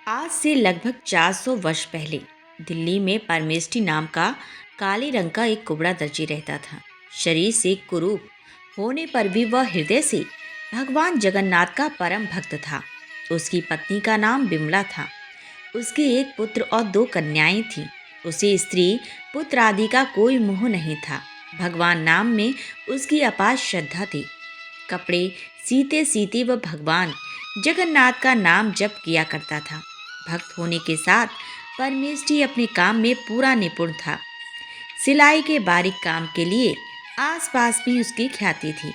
आज से लगभग 400 वर्ष पहले दिल्ली में परमेष्ठी नाम का काले रंग का एक कुबड़ा दर्जी रहता था। शरीर से कुरूप होने पर भी वह हृदय से भगवान जगन्नाथ का परम भक्त था। उसकी पत्नी का नाम बिमला था। उसके एक पुत्र और दो कन्याएं थीं। उसे स्त्री पुत्र आदि का कोई मोह नहीं था। भगवान नाम में उसकी अपार श्रद्धा थी। कपड़े सीते सीते वह भगवान जगन्नाथ का नाम जप किया करता था। भक्त होने के साथ परमेष्ठी अपने काम में पूरा निपुण था। सिलाई के बारीक काम के लिए आसपास में उसकी ख्याति थी।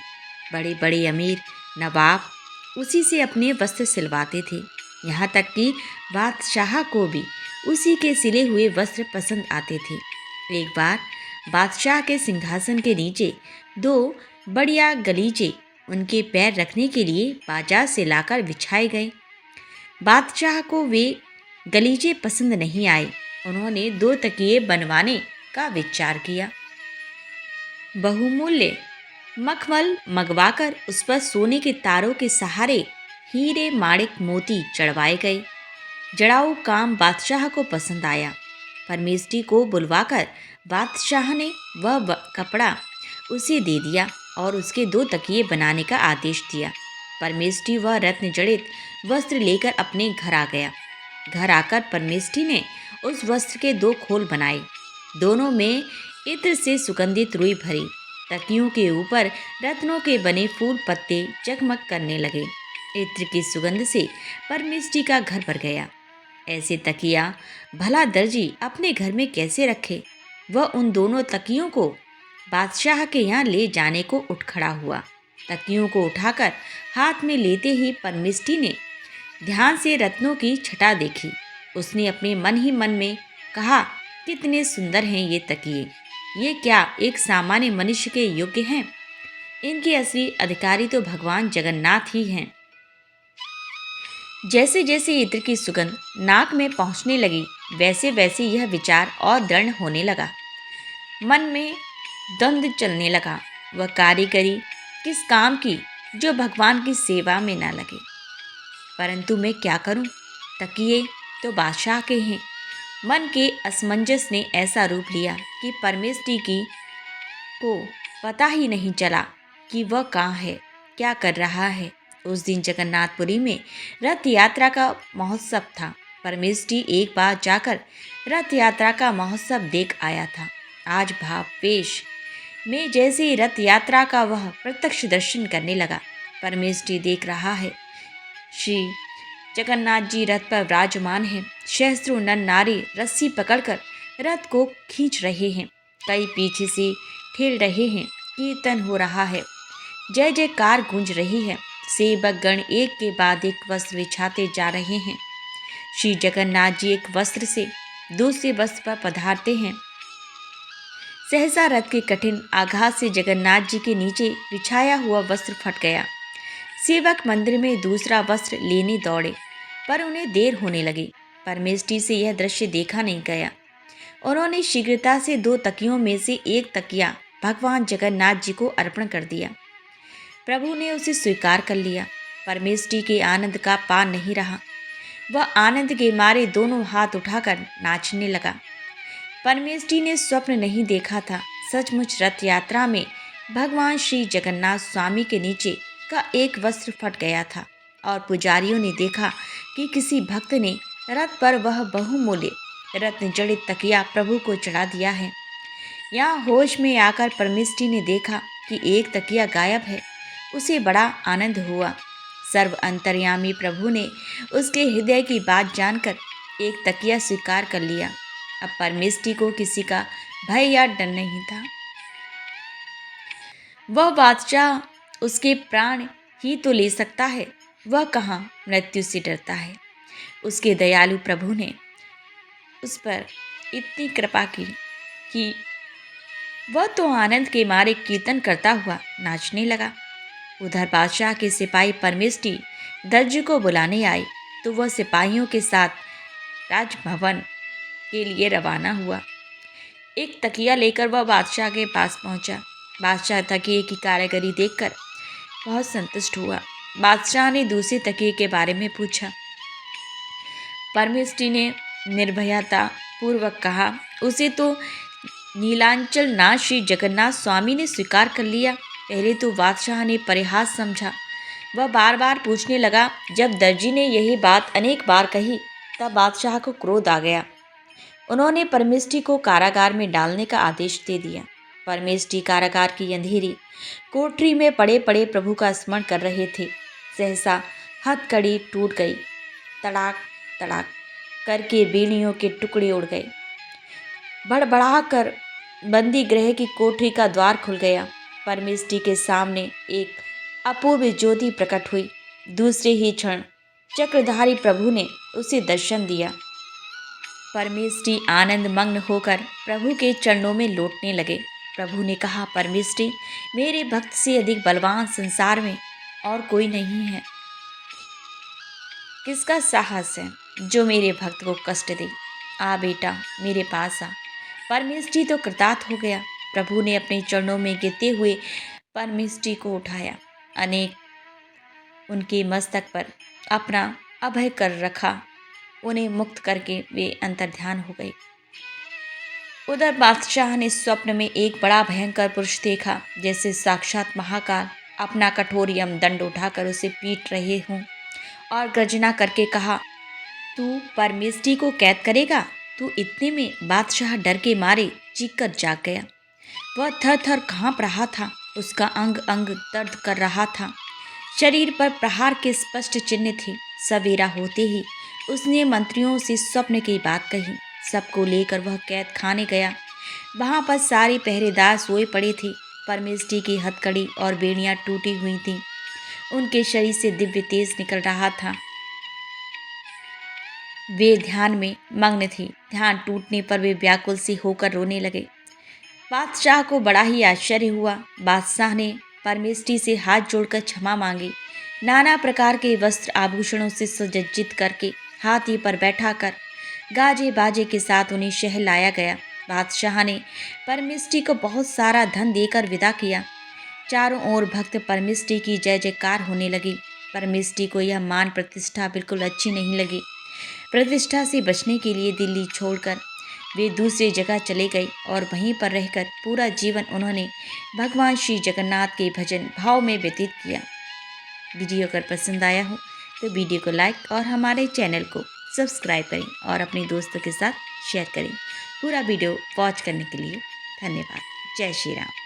बड़े बड़े अमीर नवाब उसी से अपने वस्त्र सिलवाते थे। यहाँ तक कि बादशाह को भी उसी के सिले हुए वस्त्र पसंद आते थे। एक बार बादशाह के सिंहासन के नीचे दो बढ़िया गलीचे उनके पैर रखने के लिए बाजार से लाकर बिछाए गए। बादशाह को वे गलीचे पसंद नहीं आए। उन्होंने दो तकिए बनवाने का विचार किया। बहुमूल्य मखमल मंगवाकर उस पर सोने के तारों के सहारे हीरे माणिक मोती चढ़वाए गए। जड़ाऊ काम बादशाह को पसंद आया। परमेष्ठी को बुलवाकर बादशाह ने वह कपड़ा उसे दे दिया और उसके दो तकिए बनाने का आदेश दिया। परमेष्ठी वह रत्न जड़ित वस्त्र लेकर अपने घर आ गया। घर आकर परमेष्ठी ने उस वस्त्र के दो खोल बनाए। दोनों में इत्र से सुगंधित रुई भरी। तकियों के ऊपर रत्नों के बने फूल पत्ते जगमग करने लगे। इत्र की सुगंध से परमेष्ठी का घर भर गया। ऐसे तकिया भला दर्जी अपने घर में कैसे रखे। वह उन दोनों तकियों को बादशाह के यहाँ ले जाने को उठ खड़ा हुआ। तकियों को उठाकर हाथ में लेते ही परमेष्ठी ने ध्यान से रत्नों की छटा देखी। उसने अपने मन ही मन में कहा, कितने सुंदर हैं ये तकिए। ये क्या एक सामान्य मनुष्य के योग्य हैं? इनके असली अधिकारी तो भगवान जगन्नाथ ही हैं। जैसे जैसे इत्र की सुगंध नाक में पहुंचने लगी, वैसे वैसे यह विचार और दृढ़ होने लगा। मन में द्वंद्व चलने लगा। वह कारीगरी किस काम की जो भगवान की सेवा में न लगे। परंतु मैं क्या करूं? तकिए तो बादशाह के हैं। मन के असमंजस ने ऐसा रूप लिया कि परमेष्ठी की को पता ही नहीं चला कि वह कहाँ है, क्या कर रहा है। उस दिन जगन्नाथपुरी में रथ यात्रा का महोत्सव था। परमेष्ठी एक बार जाकर रथ यात्रा का महोत्सव देख आया था। आज भावेश में जैसे रथ यात्रा का वह प्रत्यक्ष दर्शन करने लगा। परमेष्ठी देख रहा है, श्री जगन्नाथ जी रथ पर विराजमान हैं। सहस्त्रों नर नारी रस्सी पकड़कर रथ को खींच रहे हैं। कई पीछे से ठेल रहे हैं। कीर्तन हो रहा है। जय जयकार गूंज रही है। सेवक गण एक के बाद एक वस्त्र बिछाते जा रहे हैं। श्री जगन्नाथ जी एक वस्त्र से दूसरे वस्त्र पर पधारते हैं। सहसा रथ के कठिन आघात से जगन्नाथ जी के नीचे बिछाया हुआ वस्त्र फट गया। सेवक मंदिर में दूसरा वस्त्र लेने दौड़े, पर उन्हें देर होने लगी। परमेष्ठी से यह दृश्य देखा नहीं गया। उन्होंने शीघ्रता से दो तकियों में से एक तकिया भगवान जगन्नाथ जी को अर्पण कर दिया। प्रभु ने उसे स्वीकार कर लिया। परमेष्ठी के आनंद का पार नहीं रहा। वह आनंद के मारे दोनों हाथ उठाकर नाचने लगा। परमेष्ठी ने स्वप्न नहीं देखा था। सचमुच रथ यात्रा में भगवान श्री जगन्नाथ स्वामी के नीचे का एक वस्त्र फट गया था और पुजारियों ने देखा कि किसी भक्त ने रथ पर वह बहुमूल्य रत्न जड़ित तकिया प्रभु को चढ़ा दिया है। यहाँ होश में आकर परमेष्ठी ने देखा कि एक तकिया गायब है। उसे बड़ा आनंद हुआ। सर्व अंतर्यामी प्रभु ने उसके हृदय की बात जानकर एक तकिया स्वीकार कर लिया। अब परमेष्ठी को किसी का भय या डर नहीं था। वह बादशाह उसके प्राण ही तो ले सकता है, वह कहाँ मृत्यु से डरता है। उसके दयालु प्रभु ने उस पर इतनी कृपा की कि वह तो आनंद के मारे कीर्तन करता हुआ नाचने लगा। उधर बादशाह के सिपाही परमेष्ठी दर्जी को बुलाने आए तो वह सिपाहियों के साथ राजभवन के लिए रवाना हुआ। एक तकिया लेकर वह बादशाह के पास पहुंचा। बादशाह तकिए की कारीगरी देखकर बहुत संतुष्ट हुआ। बादशाह ने दूसरे तकिए के बारे में पूछा। परमेष्टि ने निर्भयता पूर्वक कहा, उसे तो नीलांचल नाथ श्री जगन्नाथ स्वामी ने स्वीकार कर लिया। पहले तो बादशाह ने परिहास समझा। वह बार बार पूछने लगा। जब दर्जी ने यही बात अनेक बार कही तब बादशाह को क्रोध आ गया। उन्होंने परमेष्टि को कारागार में डालने का आदेश दे दिया। परमेष्टि कारागार की अंधेरी कोठरी में पड़े पड़े प्रभु का स्मरण कर रहे थे। सहसा हथकड़ी टूट गई। तड़ाक तड़ाक करके बेड़ियों के टुकड़े उड़ गए। बड़बड़ाकर बंदी गृह की कोठरी का द्वार खुल गया। परमेष्टि के सामने एक अपूर्व ज्योति प्रकट हुई। दूसरे ही क्षण चक्रधारी प्रभु ने उसे दर्शन दिया। परमेष्टि आनंद मग्न होकर प्रभु के चरणों में लौटने लगे। प्रभु ने कहा, परमेष्टि, मेरे भक्त से अधिक बलवान संसार में और कोई नहीं है। किसका साहस है जो मेरे भक्त को कष्ट दे? आ बेटा, मेरे पास आ। परमेष्टि तो कृतार्थ हो गया। प्रभु ने अपने चरणों में गिरते हुए परमेष्टि को उठाया। अनेक उनके मस्तक पर अपना अभय कर रखा। उन्हें मुक्त करके वे अंतर्ध्यान हो गए। उधर बादशाह ने स्वप्न में एक बड़ा भयंकर पुरुष देखा, जैसे साक्षात महाकाल अपना कठोर यम दंड उठाकर उसे पीट रहे हों, और गर्जना करके कहा, तू परमेष्टि को कैद करेगा? तू इतने में बादशाह डर के मारे चीखकर जाग गया। वह थर थर कांप रहा था। उसका अंग अंग दर्द कर रहा था। शरीर पर प्रहार के स्पष्ट चिन्ह थे। सवेरा होते ही उसने मंत्रियों से स्वप्न की बात कही। सबको लेकर वह कैद खाने गया। वहां पर सारे पहरेदार सोए पड़े थे। परमेष्टि की हथकड़ी और बेड़ियां टूटी हुई थीं। उनके शरीर से दिव्य तेज निकल रहा था। वे ध्यान में मग्न थे। ध्यान टूटने पर वे व्याकुल से होकर रोने लगे। बादशाह को बड़ा ही आश्चर्य हुआ। बादशाह ने परमेष्टि से हाथ जोड़कर क्षमा मांगी। नाना प्रकार के वस्त्र आभूषणों से सुसज्जित करके हाथी पर बैठाकर गाजे बाजे के साथ उन्हें शहर लाया गया। बादशाह ने परमेष्टि को बहुत सारा धन देकर विदा किया। चारों ओर भक्त परमेष्टि की जय जयकार होने लगी। परमेष्टि को यह मान प्रतिष्ठा बिल्कुल अच्छी नहीं लगी। प्रतिष्ठा से बचने के लिए दिल्ली छोड़कर वे दूसरी जगह चले गए और वहीं पर रहकर पूरा जीवन उन्होंने भगवान श्री जगन्नाथ के भजन भाव में व्यतीत किया। वीडियो अगर पसंद आया हो तो वीडियो को लाइक और हमारे चैनल को सब्सक्राइब करें और अपने दोस्तों के साथ शेयर करें। पूरा वीडियो वॉच करने के लिए धन्यवाद। जय श्री राम।